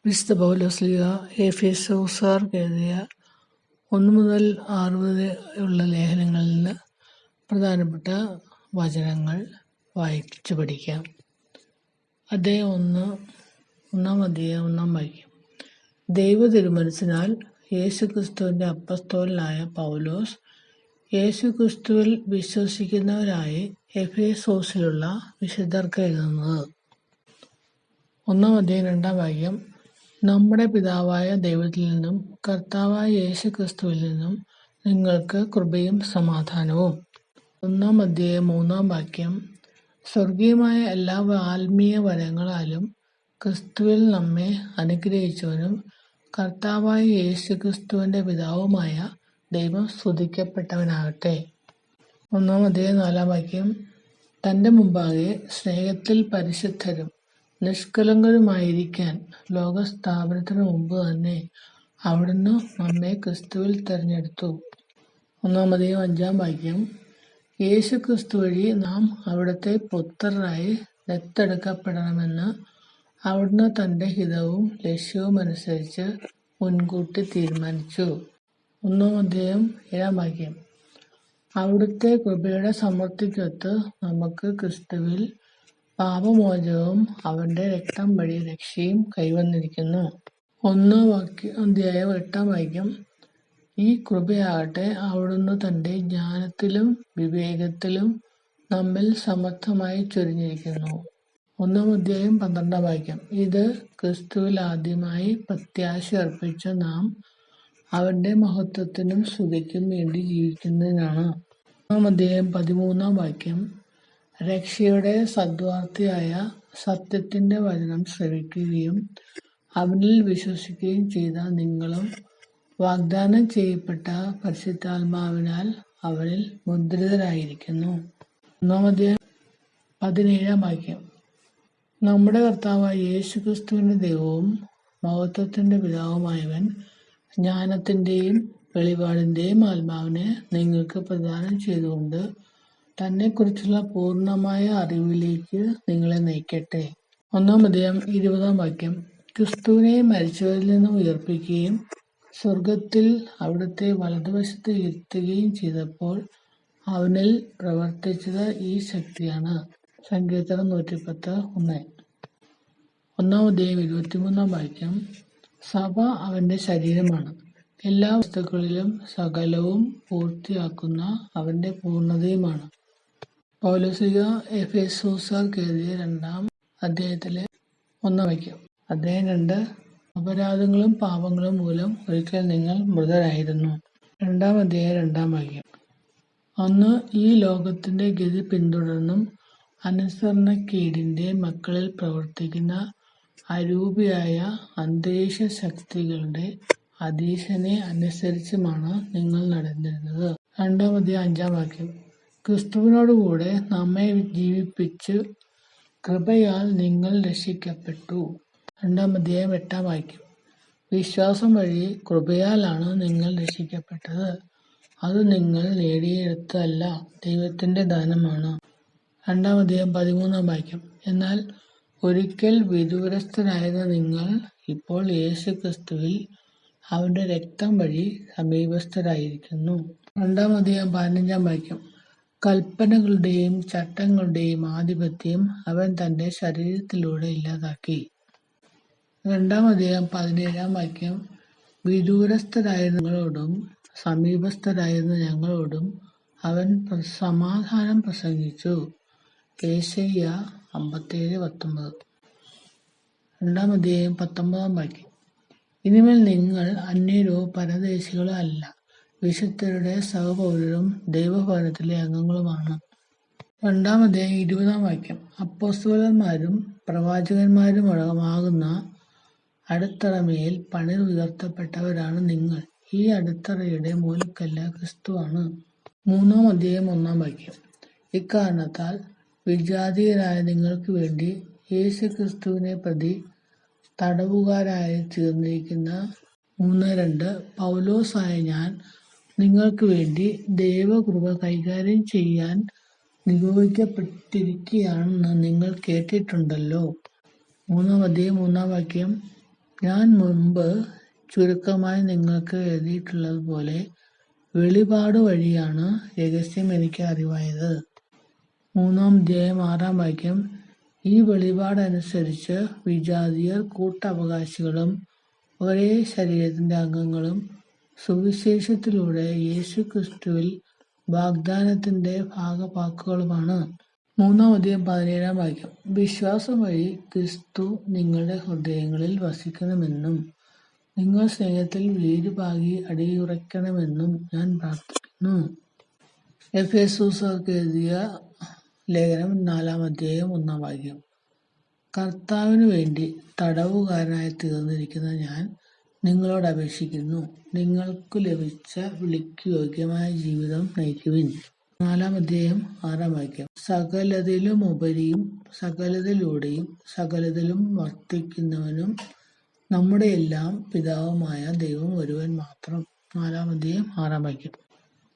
വിശുദ്ധ പൗലോസ്ലീഹ എഫെസോസ്യർക്ക് എഴുതിയ 1 മുതൽ 6 വരെ ഉള്ള ലേഖനങ്ങളിൽ നിന്ന് പ്രധാനപ്പെട്ട വചനങ്ങൾ വായിച്ചു പഠിക്കാം. അധ്യായം 1 അധ്യായം 1 വാക്യം. ദൈവ തിരുമനസ്സിനാൽ യേശുക്രിസ്തുവിന്റെ അപ്പസ്തോലനായ പൗലോസ്, യേശുക്രിസ്തുവിൽ വിശ്വസിക്കുന്നവരായ എഫെസോസിലുള്ള വിശുദ്ധർക്ക് എഴുതുന്നത്. 1 അധ്യായം 2 വാക്യം. നമ്മുടെ പിതാവായ ദൈവത്തിൽ നിന്നും കർത്താവായ യേശുക്രിസ്തുവിൽ നിന്നും നിങ്ങൾക്ക് കൃപയും സമാധാനവും. 1 അധ്യായം 3 വാക്യം. സ്വർഗീയമായ എല്ലാ ആത്മീയ വരങ്ങളാലും ക്രിസ്തുവിൽ നമ്മെ അനുഗ്രഹിച്ചവനും കർത്താവായ യേശുക്രിസ്തുവിന്റെ പിതാവുമായ ദൈവം സ്തുതിക്കപ്പെട്ടവനാകട്ടെ. 1 അധ്യായം 4 വാക്യം. തന്റെ മുമ്പാകെ സ്നേഹത്തിൽ പരിശുദ്ധരും നിഷ്കളങ്കരുമായിരിക്കാൻ ലോകസ്ഥാപനത്തിനു മുമ്പ് തന്നെ അവിടുന്ന് നമ്മെ ക്രിസ്തുവിൽ തെരഞ്ഞെടുത്തു. 1 അധ്യായം 5 വാക്യം. യേശു ക്രിസ്തു വഴി നാം അവിടുത്തെ പുത്രരായി ദത്തെടുക്കപ്പെടണമെന്ന് അവിടുന്ന് തന്റെ ഹിതവും ലക്ഷ്യവും അനുസരിച്ച് മുൻകൂട്ടി തീരുമാനിച്ചു. 1 അധ്യായം 7 വാക്യം. അവിടുത്തെ കൃപയുടെ സമൃദ്ധിക്കൊത്ത് നമുക്ക് ക്രിസ്തുവിൽ പാപമോചനവും അവന്റെ രക്തം വഴി രക്ഷയും കൈവന്നിരിക്കുന്നു. 1 അധ്യായം 8 വാക്യം. ഈ കൃപയാകട്ടെ അവിടുന്ന് തന്റെ ജ്ഞാനത്തിലും വിവേകത്തിലും നമ്മിൽ സമർത്ഥമായി ചൊരിഞ്ഞിരിക്കുന്നു. 1 അധ്യായം 12 വാക്യം. ഇത് ക്രിസ്തുവിൽ ആദ്യമായി പ്രത്യാശ അർപ്പിച്ച നാം അവന്റെ മഹത്വത്തിനും സ്തുതിക്കും വേണ്ടി ജീവിക്കുന്നതിനാണ്. 1 അധ്യായം 13 വാക്യം. രക്ഷയുടെ സദ്വാർത്തയായ സത്യത്തിന്റെ വചനം ശ്രവിക്കുകയും അവനിൽ വിശ്വസിക്കുകയും ചെയ്ത നിങ്ങളും വാഗ്ദാനം ചെയ്യപ്പെട്ട പരിശുദ്ധാത്മാവിനാൽ അവനിൽ മുദ്രിതരായിരിക്കുന്നു. 1 അധ്യായം 17 വാക്യം. നമ്മുടെ കർത്താവായ യേശുക്രിസ്തുവിന്റെ ദൈവവും മഹത്വത്തിന്റെ പിതാവുമായവൻ ജ്ഞാനത്തിന്റെയും വെളിപാടിന്റെയും ആത്മാവിനെ നിങ്ങൾക്ക് പ്രദാനം ചെയ്തുകൊണ്ട് തന്നെക്കുറിച്ചുള്ള പൂർണ്ണമായ അറിവിലേക്ക് നിങ്ങളെ നയിക്കട്ടെ. 1 അധ്യായം 20 വാക്യം. ക്രിസ്തുവിനെ മരിച്ചവരിൽ നിന്നും ഉയർപ്പിക്കുകയും സ്വർഗത്തിൽ അവിടുത്തെ വലതുവശത്ത് ഇരുത്തുകയും ചെയ്തപ്പോൾ അവനിൽ പ്രവർത്തിച്ചത് ഈ ശക്തിയാണ്. സങ്കീർത്തനം 110:1. 1 അധ്യായം 23 വാക്യം. സഭ അവന്റെ ശരീരമാണ്, എല്ലാ വസ്തുക്കളിലും സകലവും പൂർത്തിയാക്കുന്ന അവന്റെ പൂർണ്ണതയുമാണ്. പൗലോസ്ലീഹ എഫെസോസ്യർക്ക് എഴുതിയ 2 അധ്യായത്തിലെ 1 വാക്യം. അധ്യായം 2. അപരാധങ്ങളും പാപങ്ങളും മൂലം ഒരിക്കൽ നിങ്ങൾ മൃതരായിരുന്നു. 2 അധ്യായം 2 വാക്യം. അന്ന് ഈ ലോകത്തിന്റെ ഗതി പിന്തുടർന്നും അനുസരണക്കേടിന്റെ മക്കളിൽ പ്രവർത്തിക്കുന്ന അരൂപിയായ അന്തരീക്ഷ ശക്തികളുടെ അധീശനെ അനുസരിച്ചുമാണ് നിങ്ങൾ നടന്നിരുന്നത്. 2 അധ്യായം 5 വാക്യം. ക്രിസ്തുവിനോടുകൂടെ നമ്മെ ജീവിപ്പിച്ചു കൃപയാൽ നിങ്ങൾ രക്ഷിക്കപ്പെട്ടു. 2 അധ്യായം 8 വാക്യം. വിശ്വാസം വഴി കൃപയാലാണ് നിങ്ങൾ രക്ഷിക്കപ്പെട്ടത്. അത് നിങ്ങൾ നേടിയെടുത്തതല്ല, ദൈവത്തിന്റെ ദാനമാണ്. 2 അധ്യായം 13 വാക്യം. എന്നാൽ ഒരിക്കൽ വിദൂരസ്ഥരായിരുന്ന നിങ്ങൾ ഇപ്പോൾ യേശു ക്രിസ്തുവിൽ അവന്റെ രക്തം വഴി സമീപസ്ഥരായിരിക്കുന്നു. 2 അധ്യായം 15 വാക്യം. കൽപ്പനകളുടെയും ചട്ടങ്ങളുടെയും ആധിപത്യം അവൻ തന്റെ ശരീരത്തിലൂടെ ഇല്ലാതാക്കി. 2 അധ്യായം 17 വാക്യം. വിദൂരസ്ഥരായിരുന്ന നിങ്ങളോടും സമീപസ്ഥരായിരുന്ന ഞങ്ങളോടും അവൻ സമാധാനം പ്രസംഗിച്ചു. യെശയ്യാ 57:19. 2 അധ്യായം 19 വാക്യം. ഇനിമേൽ നിങ്ങൾ അന്യരോ പരദേശികളോ അല്ല, വിശുദ്ധരുടെ സഹപൗരരും ദൈവഭവനത്തിലെ അംഗങ്ങളുമാണ്. 2 അധ്യായം 20 വാക്യം. അപ്പോസ്തലന്മാരും പ്രവാചകന്മാരുമാകുന്ന അടിത്തറമേൽ പണി ഉയർത്തപ്പെട്ടവരാണ് നിങ്ങൾ. ഈ അടിത്തറയുടെ മൂലക്കല്ല് ക്രിസ്തുവാണ്. 3 അധ്യായം 1 വാക്യം. ഇക്കാരണത്താൽ വിജാതീയരായ നിങ്ങൾക്ക് വേണ്ടി യേശു ക്രിസ്തുവിനെ പ്രതി തടവുകാരായി തീർന്നിരിക്കുന്ന 3:2 പൗലോസായ ഞാൻ നിങ്ങൾക്ക് വേണ്ടി ദൈവകൃപ കൈകാര്യം ചെയ്യാൻ നിയോഗിക്കപ്പെട്ടിരിക്കുകയാണെന്ന് നിങ്ങൾ കേട്ടിട്ടുണ്ടല്ലോ. 3 അധ്യായം 3 വാക്യം. ഞാൻ മുൻപ് ചുരുക്കമായി നിങ്ങൾക്ക് എഴുതിയിട്ടുള്ളതുപോലെ വെളിപാട് വഴിയാണ് രഹസ്യം എനിക്ക് അറിവായത്. 3-ാം അധ്യായം 6-ാം വാക്യം. ഈ വെളിപാടനുസരിച്ച് വിജാതിയർ കൂട്ടവകാശികളും ഒരേ ശരീരത്തിന്റെ അംഗങ്ങളും സുവിശേഷത്തിലൂടെ യേശുക്രിസ്തുവിൽ വാഗ്ദാനത്തിന്റെ ഭാഗവാക്കുകളുമാണ്. 3-ാം അധ്യായം 17-ാം വാക്യം. വിശ്വാസം വഴി ക്രിസ്തു നിങ്ങളുടെ ഹൃദയങ്ങളിൽ വസിക്കണമെന്നും നിങ്ങൾ സ്നേഹത്തിൽ വേരുപാകി അടിയുറയ്ക്കണമെന്നും ഞാൻ പ്രാർത്ഥിക്കുന്നു. എഫേസ്യർക്ക് എഴുതിയ ലേഖനം 4-ാം അധ്യായം 1-ാം വാക്യം. കർത്താവിനു വേണ്ടി തടവുകാരനായി തീർന്നിരിക്കുന്ന ഞാൻ നിങ്ങളോട് അപേക്ഷിക്കുന്നു, നിങ്ങൾക്കു ലഭിച്ച വിളിക്കു യോഗ്യമായ ജീവിതം നയിക്കുവിൻ. 4-ാം അധ്യായം 6-ാം വാക്യം. സകലതിലുമുപരിയും സകലതിലൂടെയും സകലതിലും വർത്തിക്കുന്നവനും നമ്മുടെ എല്ലാം പിതാവുമായ ദൈവം ഒരുവൻ മാത്രം. 4-ാം അധ്യായം 6-ാം വാക്യം.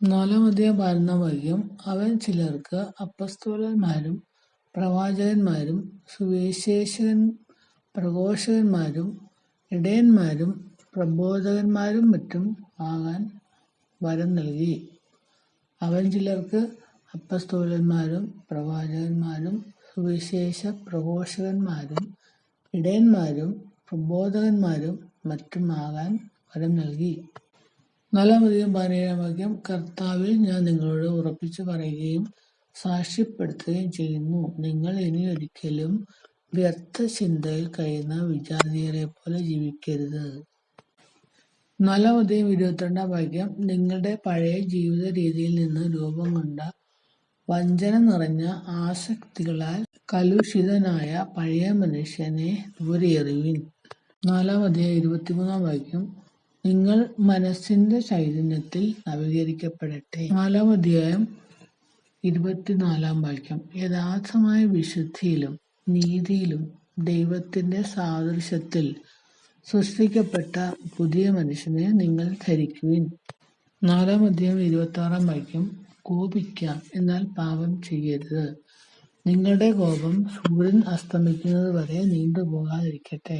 4-ാം അധ്യായം 11-ാം വാക്യം. അവൻ ചിലർക്ക് അപ്പസ്തോലന്മാരും പ്രവാചകന്മാരും പ്രഘോഷകന്മാരും ഇടയന്മാരും പ്രബോധകന്മാരും മറ്റും ആകാൻ വരം നൽകി. അവൻ ചിലർക്ക് അപ്പസ്തോലന്മാരും പ്രവാചകന്മാരും സുവിശേഷ പ്രഘോഷകന്മാരും ഇടയന്മാരും പ്രബോധകന്മാരും മറ്റും ആകാൻ വരം നൽകി. 4-ാം അധ്യായം 17-ാം വാക്യം. കർത്താവിൽ ഞാൻ നിങ്ങളോട് ഉറപ്പിച്ചു പറയുകയും സാക്ഷ്യപ്പെടുത്തുകയും ചെയ്യുന്നു, നിങ്ങൾ ഇനിയൊരിക്കലും വ്യർത്ഥ ചിന്തയിൽ കഴിയുന്ന വിജാതീയരെ പോലെ ജീവിക്കരുത്. 4-ാം അധ്യായം 22-ാം വാക്യം. നിങ്ങളുടെ പഴയ ജീവിത രീതിയിൽ നിന്ന് രൂപം കൊണ്ട വഞ്ചന നിറഞ്ഞ ആസക്തികളാൽ കലുഷിതനായ പഴയ മനുഷ്യനെ ദൂരെ എറിയുവിൻ. 4-ാം അധ്യായം 23-ാം വാക്യം. നിങ്ങൾ മനസ്സിന്റെ ചൈതന്യത്തിൽ നവീകരിക്കപ്പെടട്ടെ. 4-ാം അധ്യായം 24-ാം വാക്യം. യഥാർത്ഥമായ വിശുദ്ധിയിലും നീതിയിലും ദൈവത്തിന്റെ സാദൃശ്യത്തിൽ സൃഷ്ടിക്കപ്പെട്ട പുതിയ മനുഷ്യനെ നിങ്ങൾ ധരിക്കുവിൻ. 4-ാം അധ്യായം 26-ാം വാക്യം. കോപിക്കാം, എന്നാൽ പാപം ചെയ്യരുത്. നിങ്ങളുടെ കോപം സൂര്യൻ അസ്തമിക്കുന്നത് വരെ നീണ്ടുപോകാതിരിക്കട്ടെ.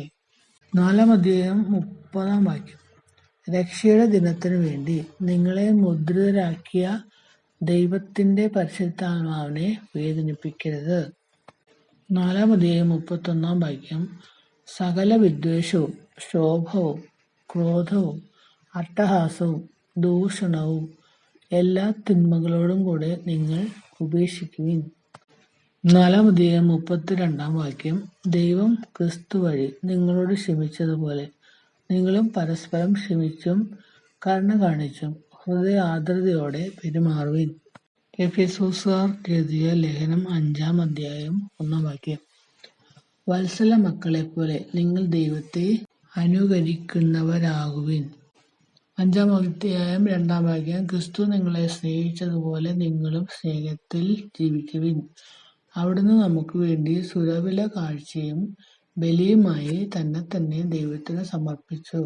4-ാം അധ്യായം 30-ാം വാക്യം. രക്ഷയുടെ ദിനത്തിനു വേണ്ടി നിങ്ങളെ മുദ്രിതരാക്കിയ ദൈവത്തിന്റെ പരിശുദ്ധാത്മാവിനെ വേദനിപ്പിക്കരുത്. 4-ാം അധ്യായം 31-ാം വാക്യം. സകല വിദ്വേഷവും ശോഭവും ക്രോധവും അട്ടഹാസവും ദൂഷണവും എല്ലാ തിന്മകളോടും കൂടെ നിങ്ങൾ ഉപേക്ഷിക്കുവിൻ. 4-ാം അധ്യായം 32-ാം വാക്യം. ദൈവം ക്രിസ്തു വഴി നിങ്ങളോട് ക്ഷമിച്ചതുപോലെ നിങ്ങളും പരസ്പരം ക്ഷമിച്ചും കരുണ കാണിച്ചും ഹൃദയ ആർദ്രതയോടെ പെരുമാറുവിൻ. എഫേസ്യർക്ക് എഴുതിയ ലേഖനം 5-ാം അധ്യായം 1-ാം വാക്യം. വത്സല മക്കളെപ്പോലെ നിങ്ങൾ ദൈവത്തെ അനുകരിക്കുന്നവരാകുവിൻ. 5-ാം അധ്യായം 2-ാം വാക്യം. ക്രിസ്തു നിങ്ങളെ സ്നേഹിച്ചതുപോലെ നിങ്ങളും സ്നേഹത്തിൽ ജീവിക്കുവിൻ. അവിടുന്ന് നമുക്ക് വേണ്ടി സുരവില കാഴ്ചയും ബലിയുമായി തന്നെ ദൈവത്തിന് സമർപ്പിച്ചു.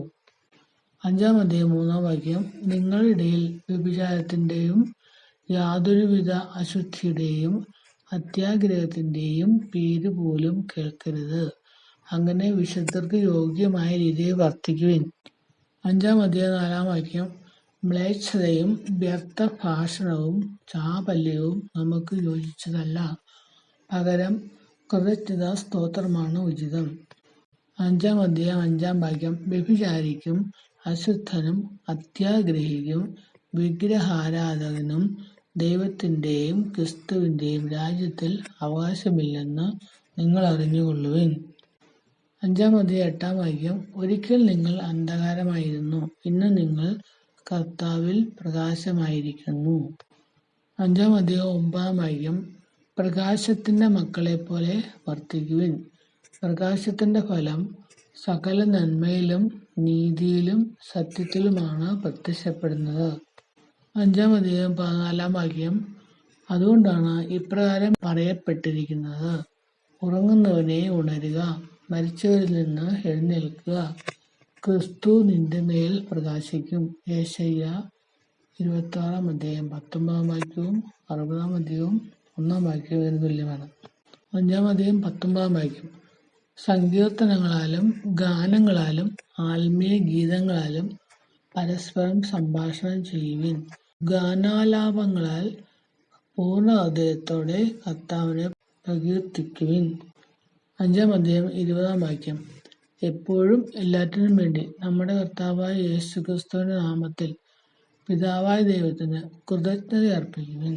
5-ാം അധ്യായം 3-ാം വാക്യം. നിങ്ങളിടയിൽ വ്യഭിചാരത്തിന്റെയും യാതൊരുവിധ അശുദ്ധിയുടെയും അത്യാഗ്രഹത്തിന്റെയും പേര് പോലും കേൾക്കരുത്. അങ്ങനെ വിശുദ്ധർക്ക് യോഗ്യമായ രീതിയിൽ വർത്തിക്കുവിൻ. 5-ാം അധ്യായം 4-ാം വാക്യം. മ്ലേച്ഛതയും വ്യർത്ഥ ഭാഷണവും ചാപല്യവും നമുക്ക് യോജിച്ചതല്ല, പകരം കൃതജ്ഞതാ സ്തോത്രമാണ് ഉചിതം. 5-ാം അധ്യായം 5-ാം വാക്യം. വ്യഭിചാരിക്കും അശുദ്ധനും അത്യാഗ്രഹിക്കും വിഗ്രഹാരാധകനും ദൈവത്തിന്റെയും ക്രിസ്തുവിന്റെയും രാജ്യത്തിൽ അവകാശമില്ലെന്ന് നിങ്ങൾ അറിഞ്ഞുകൊള്ളുവിൻ. 5-ാം അധ്യായം 8-ാം വാക്യം. ഒരിക്കൽ നിങ്ങൾ അന്ധകാരമായിരുന്നു, ഇന്ന് നിങ്ങൾ കർത്താവിൽ പ്രകാശമായിരിക്കുന്നു. 5-ാം അധ്യായം 9-ാം വാക്യം. പ്രകാശത്തിന്റെ മക്കളെപ്പോലെ വർത്തിക്കുവിൻ. പ്രകാശത്തിന്റെ ഫലം സകല നന്മയിലും നീതിയിലും സത്യത്തിലുമാണ് പ്രത്യക്ഷപ്പെടുന്നത്. 5-ാം അധ്യായം 14-ാം വാക്യം. അതുകൊണ്ടാണ് ഇപ്രകാരം പറയപ്പെട്ടിരിക്കുന്നത്, ഉറങ്ങുന്നവനെ ഉണരുക, മരിച്ചവരിൽ നിന്ന് എഴുന്നേൽക്കുക, ക്രിസ്തു നിന്റെ മേൽ പ്രകാശിക്കും. യെശയ്യാ 26-ാം അധ്യായം 19-ാം വാക്യവും 60-ാം അധ്യായവും 1-ാം വാക്യവും ഇതിന് തുല്യമാണ്. 5-ാം അധ്യായം 19-ാം വാക്യം. സങ്കീർത്തനങ്ങളാലും ഗാനങ്ങളാലും ആത്മീയ ഗീതങ്ങളാലും പരസ്പരം സംഭാഷണം ചെയ്യുവിൻ. ഗാനാലാപങ്ങളാൽ പൂർണ്ണ ഹൃദയത്തോടെ കർത്താവിനെ പ്രകീർത്തിക്കുവിൻ. 5:20 എപ്പോഴും എല്ലാറ്റിനും വേണ്ടി നമ്മുടെ കർത്താവായ യേശുക്രിസ്തുവിന്റെ നാമത്തിൽ പിതാവായ ദൈവത്തിന് കൃതജ്ഞത അർപ്പിക്കുവിൻ.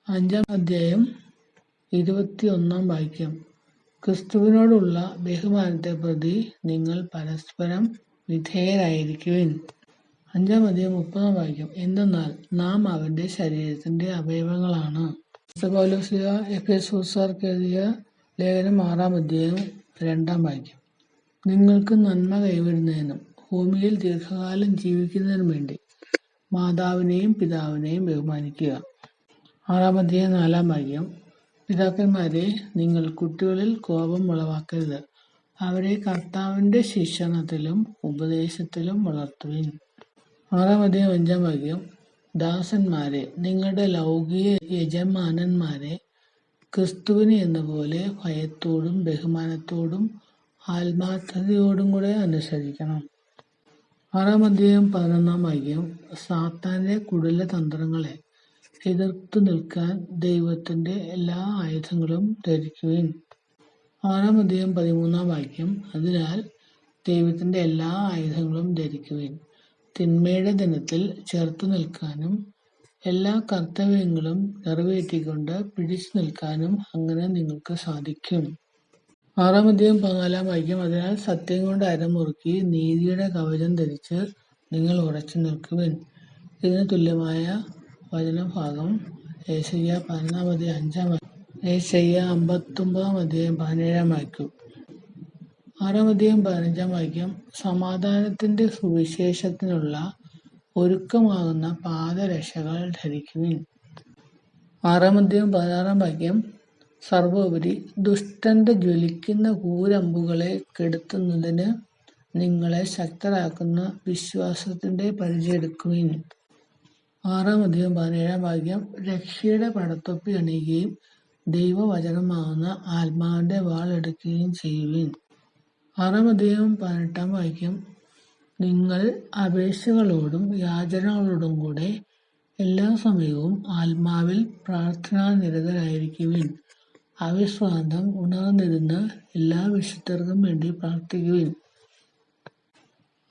5:21 ക്രിസ്തുവിനോടുള്ള ബഹുമാനത്തെ പ്രതി നിങ്ങൾ പരസ്പരം വിധേയരായിരിക്കുവിൻ. 5:30 എന്തെന്നാൽ നാം അവന്റെ ശരീരത്തിന്റെ അവയവങ്ങളാണ്. പൗലോസ് എഫെസോസ്യർക്ക് എഴുതിയ ലേഖനം 6:2 നിങ്ങൾക്ക് നന്മ കൈവരുന്നതിനും ഭൂമിയിൽ ദീർഘകാലം ജീവിക്കുന്നതിനും വേണ്ടി മാതാവിനെയും പിതാവിനെയും ബഹുമാനിക്കുക. 6:4 പിതാക്കന്മാരെ, നിങ്ങൾ കുട്ടികളിൽ കോപം ഉളവാക്കരുത്, അവരെ കർത്താവിന്റെ ശിക്ഷണത്തിലും ഉപദേശത്തിലും വളർത്തുവിൻ. 6:5 ദാസന്മാരെ, നിങ്ങളുടെ ലൗകിക യജമാനന്മാരെ ക്രിസ്തുവിന് എന്നപോലെ ഭയത്തോടും ബഹുമാനത്തോടും ആത്മാർത്ഥതയോടും കൂടെ അനുസരിക്കണം. 6:11 സാത്താന്റെ കുടിലതന്ത്രങ്ങളെ എതിർത്തു നിൽക്കാൻ ദൈവത്തിന്റെ എല്ലാ ആയുധങ്ങളും ധരിക്കുവിൻ. 6:13 അതിനാൽ ദൈവത്തിന്റെ എല്ലാ ആയുധങ്ങളും ധരിക്കുവിൻ, തിന്മയുടെ ദിനത്തിൽ ചെറുത്തു നിൽക്കാനും എല്ലാ കർത്തവ്യങ്ങളും നിറവേറ്റിക്കൊണ്ട് പിടിച്ചു നിൽക്കാനും അങ്ങനെ നിങ്ങൾക്ക് സാധിക്കും. 6:14 അതിനാൽ സത്യം കൊണ്ട് അരമുറുക്കി നീതിയുടെ കവചം ധരിച്ച് നിങ്ങൾ ഉറച്ചു നിൽക്കുവിൻ. ഇതിന് തുല്യമായ വചനഭാഗം യെശയ്യാ 11:5 യെശയ്യാ 59:17 6:15 സമാധാനത്തിന്റെ സുവിശേഷത്തിനുള്ള ഒരുക്കമാകുന്ന പാദരക്ഷകൾ ധരിക്കുവിൻ. 6:16 സർവോപരി ദുഷ്ടന്റെ ജ്വലിക്കുന്ന കൂരമ്പുകളെ കെടുത്തുന്നതിന് നിങ്ങളെ ശക്തരാക്കുന്ന വിശ്വാസത്തിന്റെ പരിചയെടുക്കുവിൻ. 6:17 രക്ഷയുടെ പടത്തൊപ്പി അണിയുകയും ദൈവവചനമാകുന്ന ആത്മാവിന്റെ വാൾ എടുക്കുകയും ചെയ്യുവിൻ. 6:18 നിങ്ങൾ അപേക്ഷകളോടും യാചനകളോടും കൂടെ എല്ലാ സമയവും ആത്മാവിൽ പ്രാർത്ഥനാനിരതരായിരിക്കുവിൻ. അവിശ്രാന്തം ഉണർന്നിരുന്ന് എല്ലാ വിശുദ്ധർക്കും വേണ്ടി പ്രാർത്ഥിക്കുവിൻ.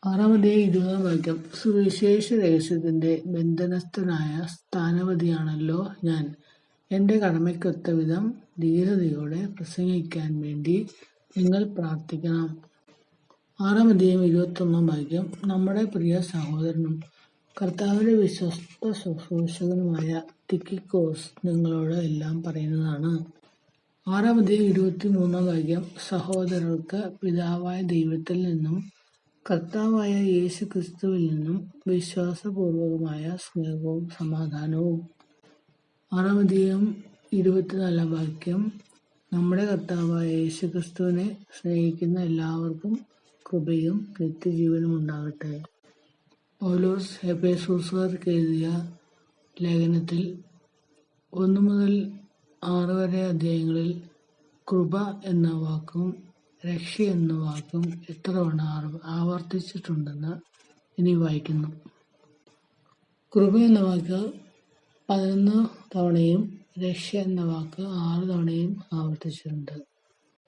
6:20 സുവിശേഷ രഹസ്യത്തിന്റെ ബന്ധനസ്ഥനായ സ്ഥാനപതിയാണല്ലോ ഞാൻ. എന്റെ കടമയ്ക്കൊത്ത വിധം ധീരതയോടെ പ്രസംഗിക്കാൻ വേണ്ടി നിങ്ങൾ പ്രാർത്ഥിക്കണം. 6:21 നമ്മുടെ പ്രിയ സഹോദരനും കർത്താവിന്റെ വിശ്വസ്ത ശുശ്രൂഷകനുമായ തിക്കിക്കോസ് നിങ്ങളോട് എല്ലാം പറയുന്നതാണ്. 6:23 സഹോദരർക്ക് പിതാവായ ദൈവത്തിൽ നിന്നും കർത്താവായ യേശു ക്രിസ്തുവിൽ നിന്നും വിശ്വാസപൂർവകമായ സ്നേഹവും സമാധാനവും. 6:24 നമ്മുടെ കർത്താവായ യേശു ക്രിസ്തുവിനെ സ്നേഹിക്കുന്ന എല്ലാവർക്കും കൃപയും നിത്യജീവനും ഉണ്ടാകട്ടെ. പൗലോസ് എഫെസോസ്യർക്ക് എഴുതിയ ലേഖനത്തിൽ 1-6 അധ്യായങ്ങളിൽ കൃപ എന്ന വാക്കും രക്ഷ എന്ന വാക്കും എത്ര തവണ ആവർത്തിച്ചിട്ടുണ്ടെന്ന് ഇനി വായിക്കുന്നു. കൃപ എന്ന വാക്ക് 11 തവണയും രക്ഷ എന്ന വാക്ക് 6 തവണയും ആവർത്തിച്ചിട്ടുണ്ട്.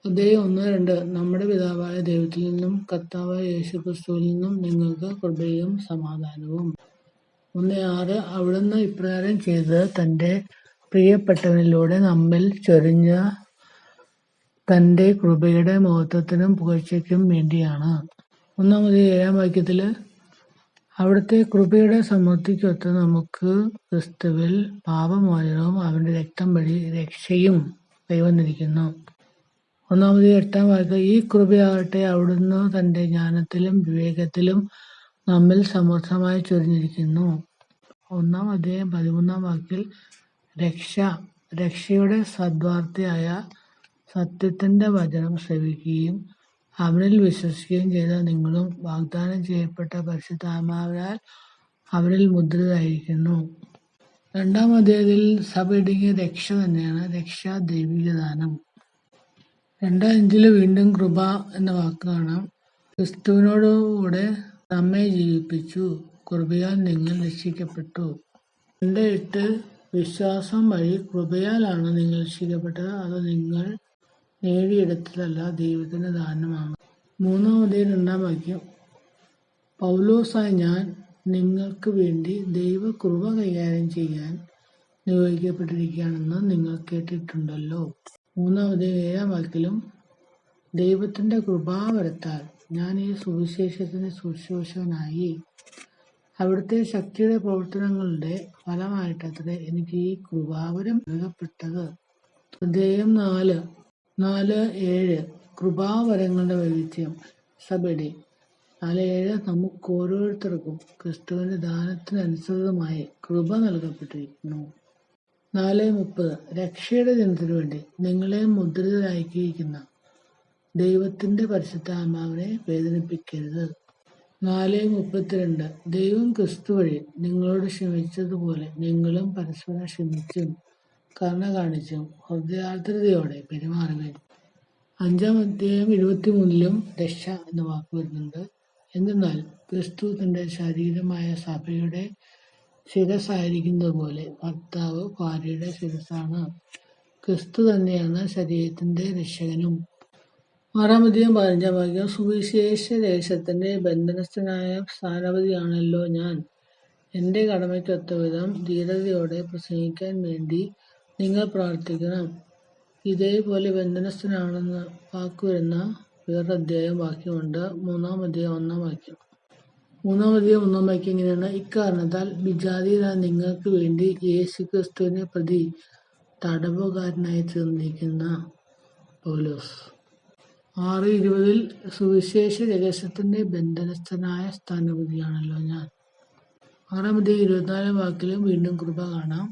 അധ്യായം 1-2 നമ്മുടെ പിതാവായ ദൈവത്തിൽ നിന്നും കർത്താവായ യേശു ക്രിസ്തുവിൽ നിന്നും നിങ്ങൾക്ക് കൃപയും സമാധാനവും. 1:6 അവിടുന്ന് ഇപ്രകാരം ചെയ്തത് തന്റെ പ്രിയപ്പെട്ടവനിലൂടെ നമ്മിൽ ചൊരിഞ്ഞ തന്റെ കൃപയുടെ മഹത്വത്തിനും പുകഴ്ചയ്ക്കും വേണ്ടിയാണ്. 1-7 അവിടുത്തെ കൃപയുടെ സമൃദ്ധിക്കൊത്ത് നമുക്ക് ക്രിസ്തുവിൽ പാപമോചനവും അവന്റെ രക്തം വഴി രക്ഷയും കൈവന്നിരിക്കുന്നു. 1-8 ഈ കൃപയാകട്ടെ അവിടുന്ന് തന്റെ ജ്ഞാനത്തിലും വിവേകത്തിലും നമ്മിൽ സമൃദ്ധമായി ചൊരിഞ്ഞിരിക്കുന്നു. 1-13 രക്ഷയുടെ സദ്വാർത്തയായ സത്യത്തിന്റെ വചനം ശ്രവിക്കുകയും അവനിൽ വിശ്വസിക്കുകയും ചെയ്ത നിങ്ങളും വാഗ്ദാനം ചെയ്യപ്പെട്ട പരിശുദ്ധാത്മാവിനാൽ അവനിൽ മുദ്രിതരായിരിക്കുന്നു. 2-ാം അധ്യായത്തിൽ സഭ ഇടുങ്ങിയ രക്ഷ തന്നെയാണ് രക്ഷ ദൈവികദാനം. 2:5 വീണ്ടും കൃപ എന്ന വാക്ക് കാണാം. ക്രിസ്തുവിനോടുകൂടെ നമ്മെ ജീവിപ്പിച്ചു, കൃപയാൽ നിങ്ങൾ രക്ഷിക്കപ്പെട്ടു. 2:8 വിശ്വാസം വഴി കൃപയാലാണ് നിങ്ങൾ രക്ഷിക്കപ്പെട്ടത്, അത് നിങ്ങൾ നേടിയെടുത്തതല്ല, ദൈവത്തിന്റെ ദാനമാണ്. 3:2 പൗലോസായ ഞാൻ നിങ്ങൾക്ക് വേണ്ടി ദൈവകൃപ കൈകാര്യം ചെയ്യാൻ നിയോഗിക്കപ്പെട്ടിരിക്കുകയാണെന്ന് നിങ്ങൾ കേട്ടിട്ടുണ്ടല്ലോ. 3:7 ദൈവത്തിന്റെ കൃപാവരത്താൽ ഞാൻ ഈ സുവിശേഷത്തിന്റെ ശുശ്രൂഷകനായി. അവിടുത്തെ ശക്തിയുടെ പ്രവർത്തനങ്ങളുടെ ഫലമായിട്ടത്രേ എനിക്ക് ഈ കൃപാവരം നൽകപ്പെട്ടത്. അധ്യായം 4:7 കൃപാവരങ്ങളുടെ വൈവിധ്യം. സഭയുടെ 4:7 നമുക്കോരോരുത്തർക്കും ക്രിസ്തുവിന്റെ ദാനത്തിനനുസൃതമായി കൃപ നൽകപ്പെട്ടിരിക്കുന്നു. 4:30 രക്ഷയുടെ ദിനത്തിനു വേണ്ടി നിങ്ങളെ മുദ്രിതരാക്കിയിരിക്കുന്ന ദൈവത്തിന്റെ പരിശുദ്ധാത്മാവിനെ വേദനിപ്പിക്കരുത്. 4:32 ദൈവം ക്രിസ്തു വഴി നിങ്ങളോട് ക്ഷമിച്ചതുപോലെ നിങ്ങളും പരസ്പരം ക്ഷമിച്ചും കരുണ കാണിച്ചും ഹൃദയാർദ്രതയോടെ പെരുമാറുവിൻ. 5:23 രക്ഷ എന്ന വാക്ക് വരുന്നുണ്ട്. എന്തെന്നാൽ ക്രിസ്തു തന്റെ ശരീരമായ സഭയുടെ ശിരസ്സായിരിക്കുന്നത് പോലെ ഭർത്താവ് ഭാര്യയുടെ ശിരസ്സാണ്. ക്രിസ്തു തന്നെയാണ് ശരീരത്തിന്റെ രക്ഷകനും. 6:15 സുവിശേഷ ദേശത്തിന്റെ ബന്ധനസ്ഥനായ സ്ഥാനപതിയാണല്ലോ ഞാൻ. എന്റെ കടമയ്ക്കൊത്തവിധം ധീരതയോടെ പ്രസംഗിക്കാൻ വേണ്ടി നിങ്ങൾ പ്രാർത്ഥിക്കണം. ഇതേപോലെ ബന്ധനസ്ഥനാണെന്ന് വാക്കുവരുന്ന വേറൊരധ്യായം വാക്യമുണ്ട്. 3:1 3:1 ഇങ്ങനെയാണ്: ഇക്കാരണത്താൽ വിജാതിയരായ നിങ്ങൾക്ക് വേണ്ടി യേശുക്രിസ്തുവിനെ പ്രതി തടവുകാരനായി തീർന്നിരിക്കുന്ന പൗലോസ്. 6:20 സുവിശേഷ രഹസ്യത്തിന്റെ ബന്ധനസ്ഥനായ സ്ഥാനപതിയാണല്ലോ ഞാൻ. 6:24 വീണ്ടും കൃപ കാണാം.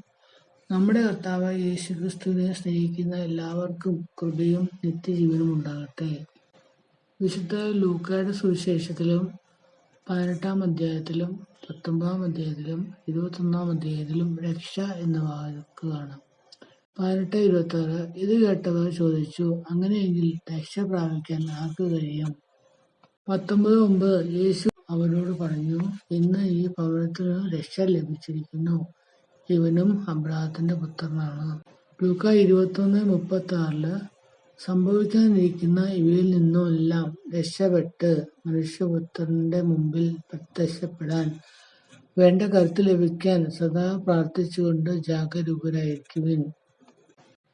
നമ്മുടെ കർത്താവായ യേശുക്രിസ്തുവിനെ സ്നേഹിക്കുന്ന എല്ലാവർക്കും കൃപയും നിത്യജീവനും ഉണ്ടാകട്ടെ. വിശുദ്ധ ലൂക്കായുടെ സുവിശേഷത്തിലും 18-ാം 19-ാം 21-ാം രക്ഷ എന്ന വാക്ക് കാണാം. 18:26 ഇത് കേട്ടവർ ചോദിച്ചു, അങ്ങനെയെങ്കിൽ രക്ഷ പ്രാപിക്കാൻ ആർക്ക് കഴിയും? 19:9 യേശു അവരോട് പറഞ്ഞു, ഇന്ന് ഈ ഭവനത്തിനു രക്ഷ ലഭിച്ചിരിക്കുന്നു, ഇവനും അബ്രാഹത്തിന്റെ പുത്രനാണ്. ലൂക്കാ 21:36 സംഭവിക്കാനിരിക്കുന്ന ഇവയിൽ നിന്നെല്ലാം രക്ഷപ്പെട്ട് മനുഷ്യപുത്രന്റെ മുമ്പിൽ പ്രത്യക്ഷപ്പെടാൻ വേണ്ട കരുത്ത് ലഭിക്കാൻ സദാ പ്രാർത്ഥിച്ചുകൊണ്ട് ജാഗരൂകരായിരിക്കുവിൻ.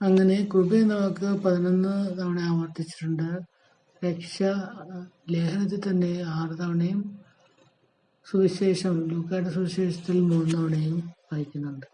അങ്ങനെ കൃപ എന്ന വാക്ക് 11 തവണ ആവർത്തിച്ചിട്ടുണ്ട്. രക്ഷ ലേഖനത്തിൽ തന്നെ 6 തവണയും ലൂക്കായുടെ സുവിശേഷത്തിൽ 3 തവണയും വായിക്കുന്നുണ്ട്.